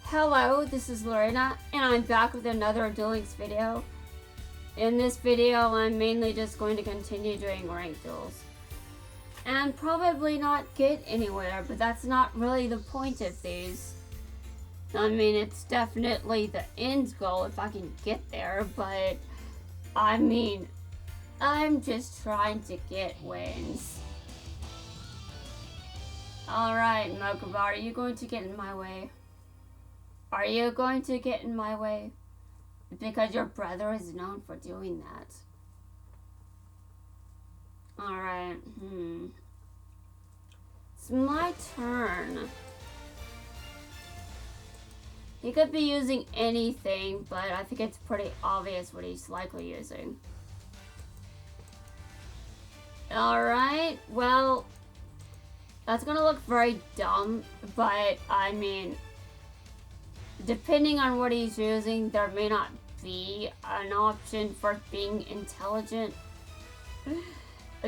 Hello, this is Lorena, and I'm back with another Duel Links video. In this video, I'm mainly just going to continue doing ranked duels. And probably not get anywhere, but that's not really the point of these. I mean, it's definitely the end goal if I can get there, but I mean, I'm just trying to get wins. Alright, Mokuba, are you going to get in my way? Are you going to get in my way? Because your brother is known for doing that. Alright, It's my turn. He could be using anything, but I think it's pretty obvious what he's likely using. Alright, well, that's gonna look very dumb, but I mean, depending on what he's using, there may not be an option for being intelligent.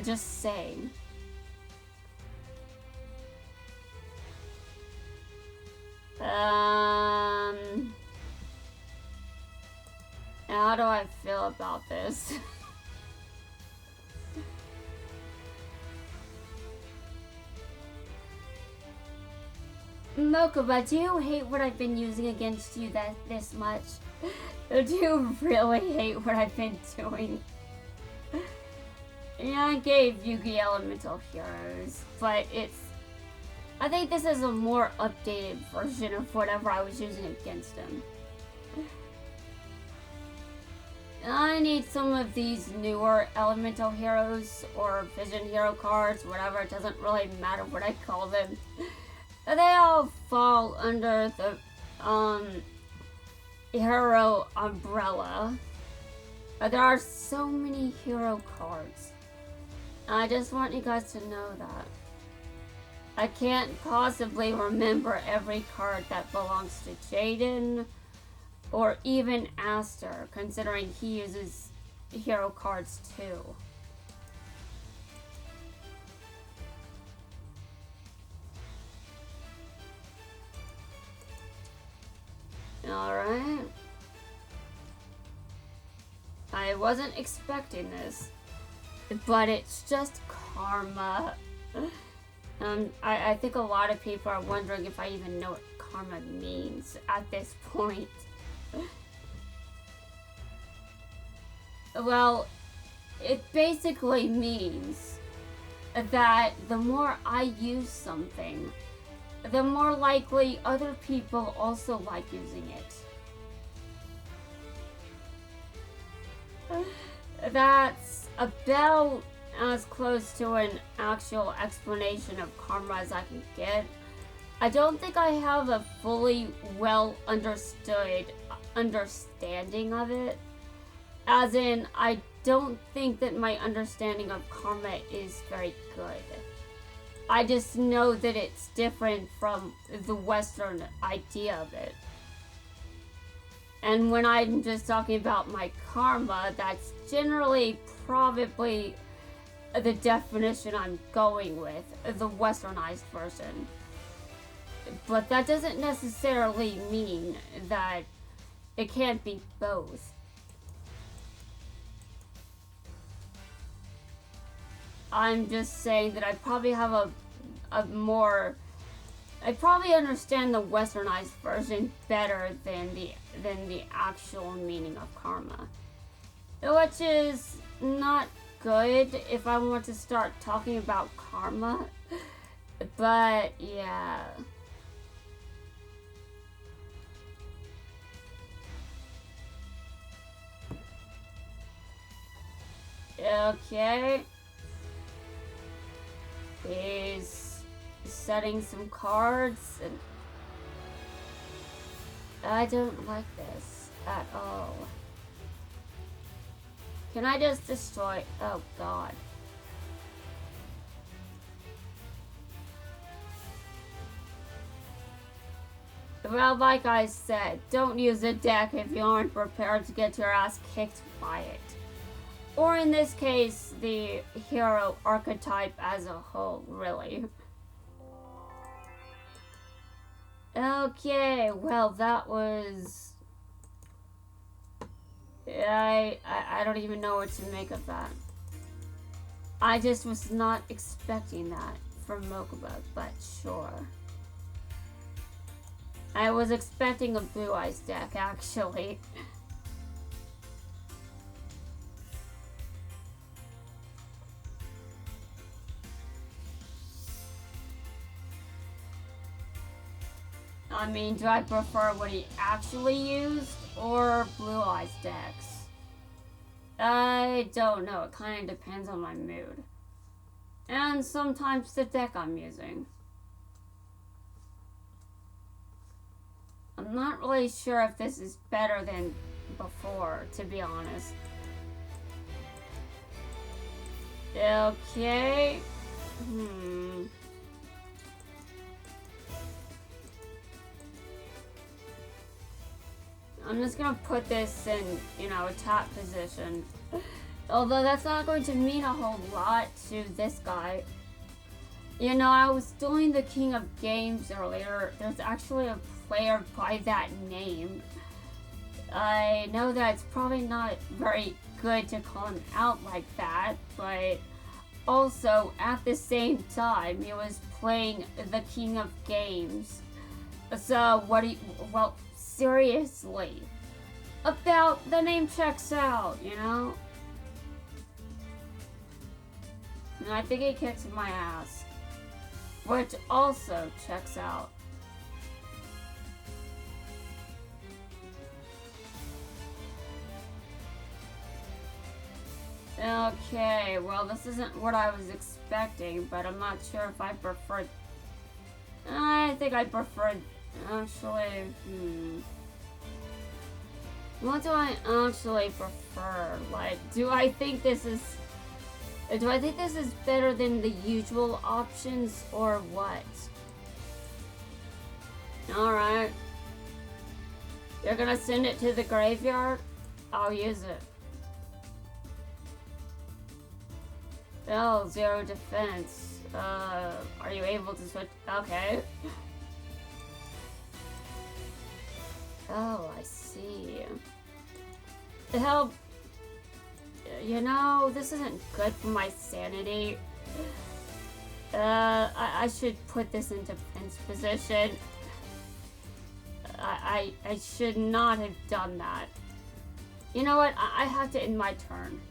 Just saying. How do I feel about this? Mokuba, do you hate what I've been using against you this much? Do you really hate what I've been doing? Yeah, I gave Yugi Elemental Heroes, but I think this is a more updated version of whatever I was using against him. I need some of these newer Elemental Heroes or Vision Hero cards, whatever, it doesn't really matter what I call them. They all fall under the hero umbrella. There are so many hero cards. I just want you guys to know that. I can't possibly remember every card that belongs to Jaden or even Aster, considering he uses hero cards too. Alright. I wasn't expecting this, but it's just karma. I think a lot of people are wondering if I even know what karma means at this point. Well, it basically means that the more I use something, the more likely other people also like using it. That's about as close to an actual explanation of karma as I can get. I don't think I have a fully well understood understanding of it. As in, I don't think that my understanding of karma is very good. I just know that it's different from the Western idea of it. And when I'm just talking about my karma, that's generally probably the definition I'm going with, the Westernized version. But that doesn't necessarily mean that it can't be both. I'm just saying that I probably have I probably understand the Westernized version better than the actual meaning of karma. Which is not good if I want to start talking about karma. But yeah. Okay. He's setting some cards, and I don't like this at all. Can I just destroy? Oh god. Well, like I said, don't use a deck if you aren't prepared to get your ass kicked by it. Or in this case, the hero archetype as a whole, really. Okay, well that was... I don't even know what to make of that. I just was not expecting that from Mokuba, but sure. I was expecting a Blue Eyes deck, actually. I mean, do I prefer what he actually used or Blue Eyes decks? I don't know. It kind of depends on my mood. And sometimes the deck I'm using. I'm not really sure if this is better than before, to be honest. Okay. I'm just gonna put this in, a top position. Although that's not going to mean a whole lot to this guy. I was doing the King of Games earlier. There's actually a player by that name. I know that it's probably not very good to call him out like that, but also at the same time, he was playing the King of Games. So well, seriously, about the name checks out, And I think he kicks my ass, which also checks out. Okay, well this isn't what I was expecting, but I'm not sure if I prefer... I think I prefer... Actually, What do I actually prefer? Like, do I think this is better than the usual options, or what? Alright. You're gonna send it to the graveyard? I'll use it. Oh, 0 defense. Are you able to switch? Okay. Oh, I see. The hell? This isn't good for my sanity. I should put this in defense position. I should not have done that. You know what? I have to end my turn.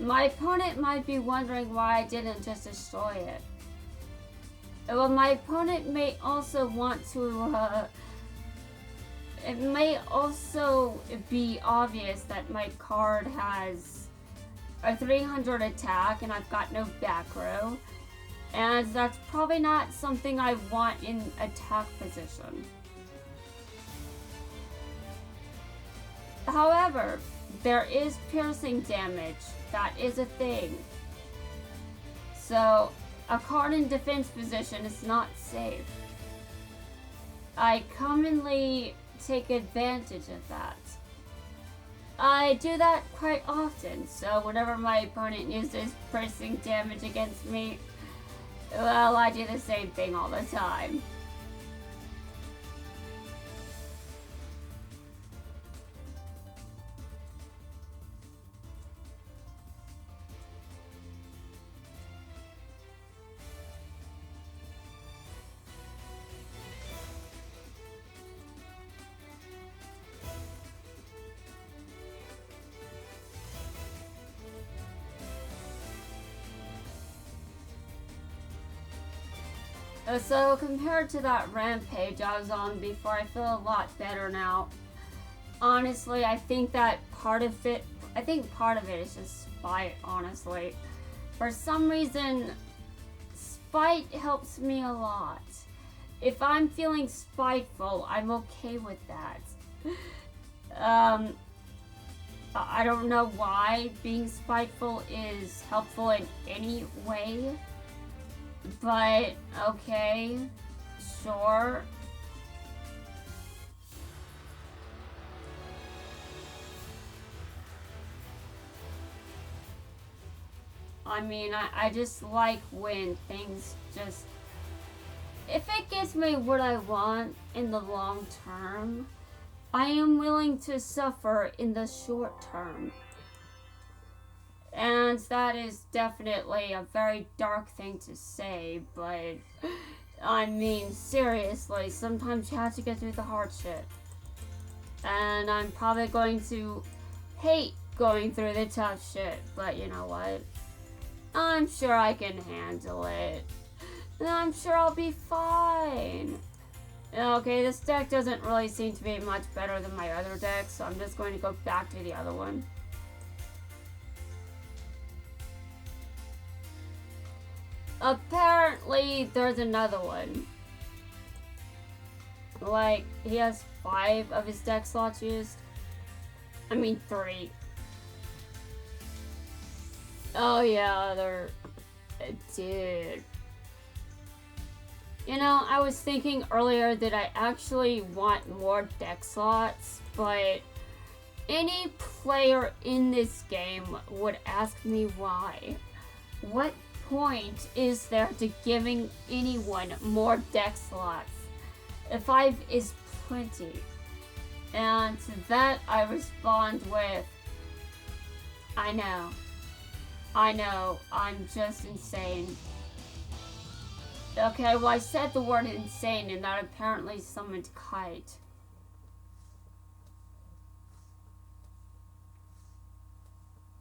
My opponent might be wondering why I didn't just destroy it. Well, my opponent may also want to, it may also be obvious that my card has a 300 attack and I've got no back row. And that's probably not something I want in attack position. However, there is piercing damage. That is a thing. So, a card in defense position is not safe. I commonly take advantage of that. I do that quite often, so whenever my opponent uses piercing damage against me, well, I do the same thing all the time. So compared to that rampage I was on before, I feel a lot better now. Honestly, I think part of it is just spite, honestly. For some reason, spite helps me a lot. If I'm feeling spiteful, I'm okay with that. I don't know why being spiteful is helpful in any way. But, okay, sure. I mean, I just like when things just... If it gives me what I want in the long term, I am willing to suffer in the short term. And that is definitely a very dark thing to say, but I mean, seriously, sometimes you have to get through the hard shit. And I'm probably going to hate going through the tough shit, but you know what? I'm sure I can handle it. And I'm sure I'll be fine. Okay, this deck doesn't really seem to be much better than my other deck, so I'm just going to go back to the other one. Apparently, there's another one. Like, he has 5 of his deck slots used. I mean, 3. Oh yeah, they're... Dude. You know, I was thinking earlier that I actually want more deck slots, but any player in this game would ask me why. What point is there to giving anyone more deck slots? 5 is plenty. And to that I respond with, I know, I'm just insane. Okay, well I said the word insane and that apparently summoned Kite.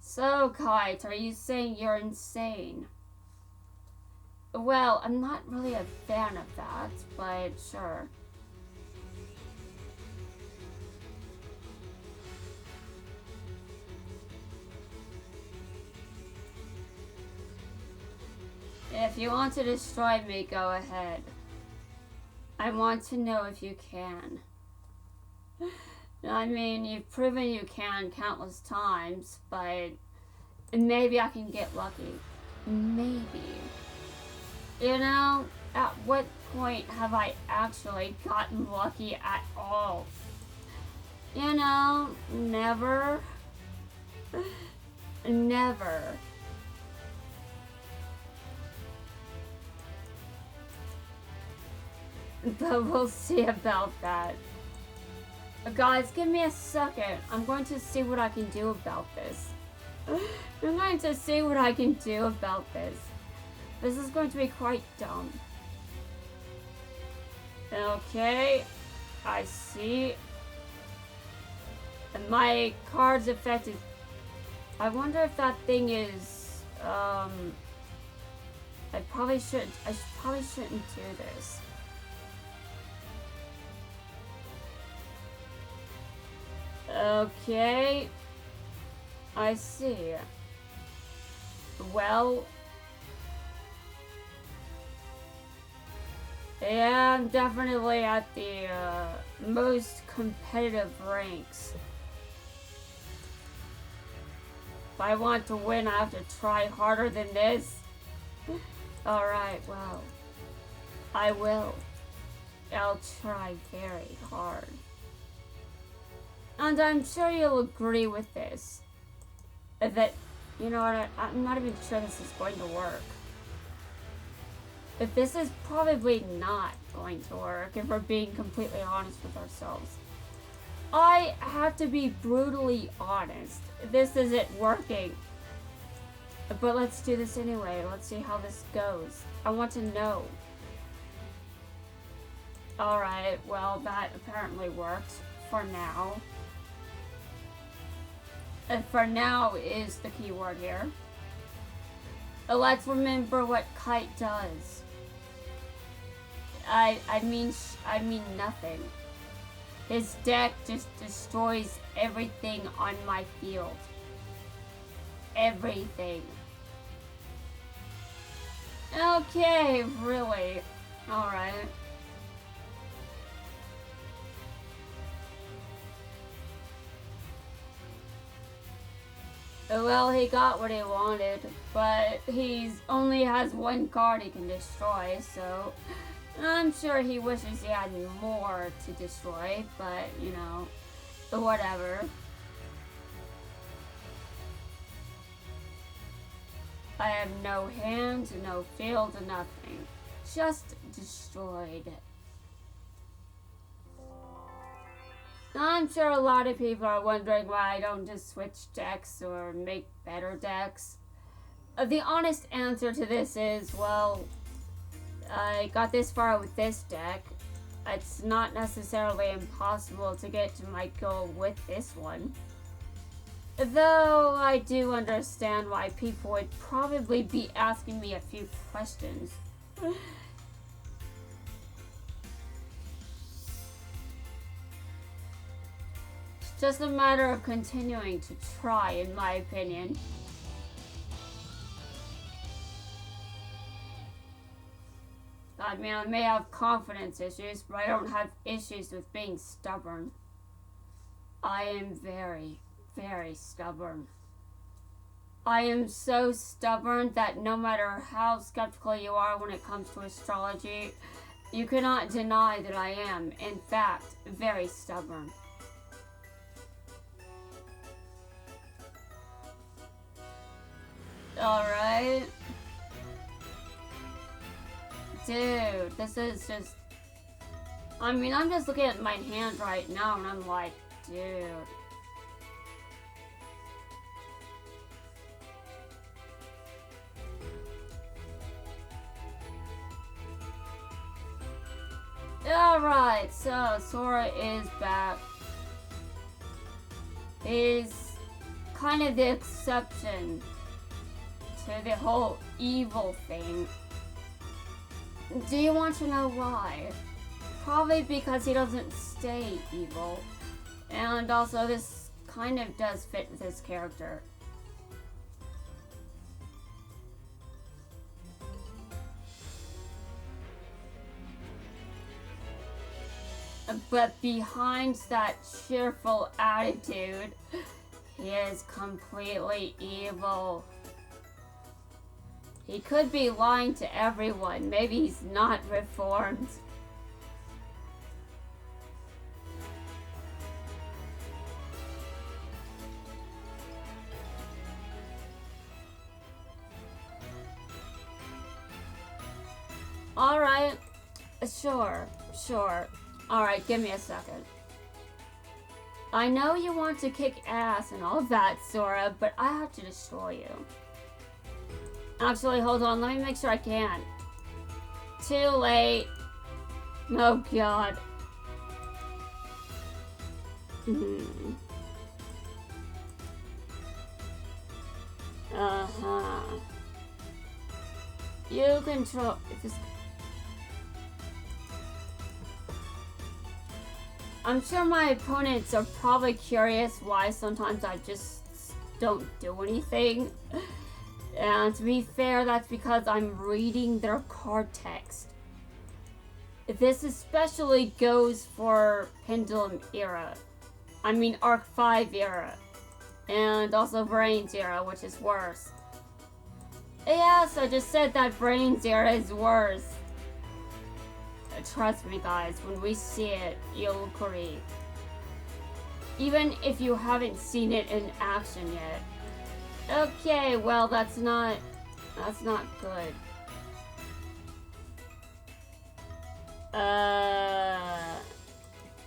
So Kite, are you saying you're insane? Well, I'm not really a fan of that, but sure. If you want to destroy me, go ahead. I want to know if you can. I mean, you've proven you can countless times, but maybe I can get lucky. Maybe. You know, at what point have I actually gotten lucky at all? You know, never. Never. But we'll see about that. Guys, give me a second. I'm going to see what I can do about this. I'm going to see what I can do about this. This is going to be quite dumb. Okay. I see. And my card's affected. I wonder if that thing is... I probably shouldn't do this. Okay, I see. Well, yeah, I'm definitely at the most competitive ranks. If I want to win, I have to try harder than this. Alright, well, I will. I'll try very hard. And I'm sure you'll agree with this. That, you know what, I'm not even sure this is going to work. But this is probably not going to work if we're being completely honest with ourselves. I have to be brutally honest. This isn't working. But let's do this anyway. Let's see how this goes. I want to know. Alright, well, that apparently worked for now. For now is the key word here. Let's remember what Kite does. I mean nothing. His deck just destroys everything on my field. Everything. Okay, really. Alright. Well, he got what he wanted, but he only has 1 card he can destroy, so I'm sure he wishes he had more to destroy, but, you know, whatever. I have no hand, no field, nothing. Just destroyed. I'm sure a lot of people are wondering why I don't just switch decks or make better decks. The honest answer to this is, well, I got this far with this deck. It's not necessarily impossible to get to my goal with this one. Though I do understand why people would probably be asking me a few questions. It's just a matter of continuing to try, in my opinion. I mean, I may have confidence issues, but I don't have issues with being stubborn. I am very, very stubborn. I am so stubborn that no matter how skeptical you are when it comes to astrology, you cannot deny that I am, in fact, very stubborn. Alright. Dude, this is just... I mean, I'm just looking at my hand right now and I'm like, dude. Alright, so Sora is back. He's kind of the exception to the whole evil thing. Do you want to know why? Probably because he doesn't stay evil. And also this kind of does fit with his character. But behind that cheerful attitude, he is completely evil. He could be lying to everyone. Maybe he's not reformed. Alright. Sure. Alright, give me a second. I know you want to kick ass and all that, Sora, but I have to destroy you. Actually, hold on. Let me make sure I can. Too late. Oh, God. Uh-huh. You control... I'm sure my opponents are probably curious why sometimes I just don't do anything. And to be fair, that's because I'm reading their card text. This especially goes for Pendulum era. I mean Arc 5 era. And also Brains era, which is worse. Yes, I just said that Brains era is worse. Trust me guys, when we see it, you'll agree. Even if you haven't seen it in action yet. Okay, well that's not good.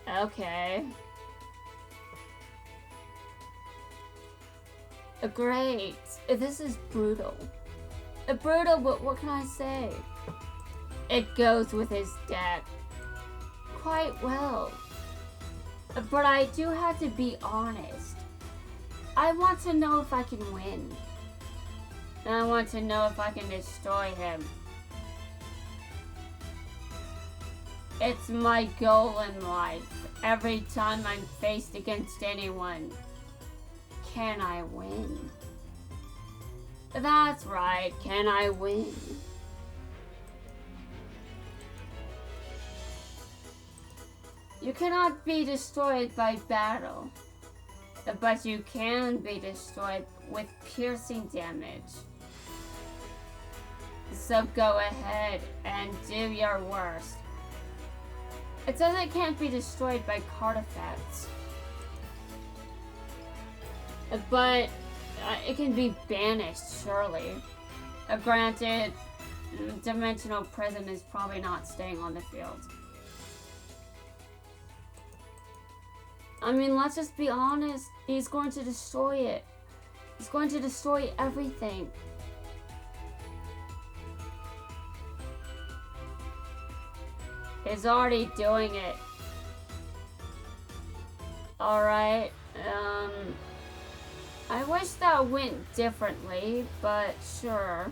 Okay. Great. This is brutal. Brutal, but what can I say? It goes with his deck quite well. But I do have to be honest. I want to know if I can win. And I want to know if I can destroy him. It's my goal in life. Every time I'm faced against anyone, can I win? That's right, can I win? You cannot be destroyed by battle, but you can be destroyed with piercing damage. So go ahead and do your worst. It says it can't be destroyed by card effects, but it can be banished, surely. Granted, Dimensional Prison is probably not staying on the field. I mean, let's just be honest. He's going to destroy it. He's going to destroy everything. He's already doing it. Alright, I wish that went differently, but sure.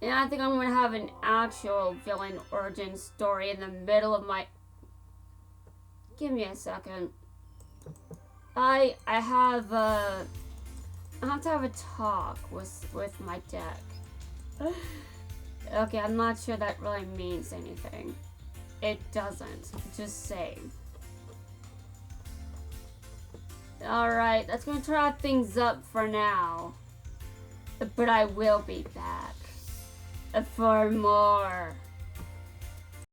And I think I'm gonna have an actual villain origin story in the middle of my... Give me a second. I have to have a talk with my deck. Okay, I'm not sure that really means anything. It doesn't. Just saying. Alright, that's gonna try things up for now. But I will be back. For more.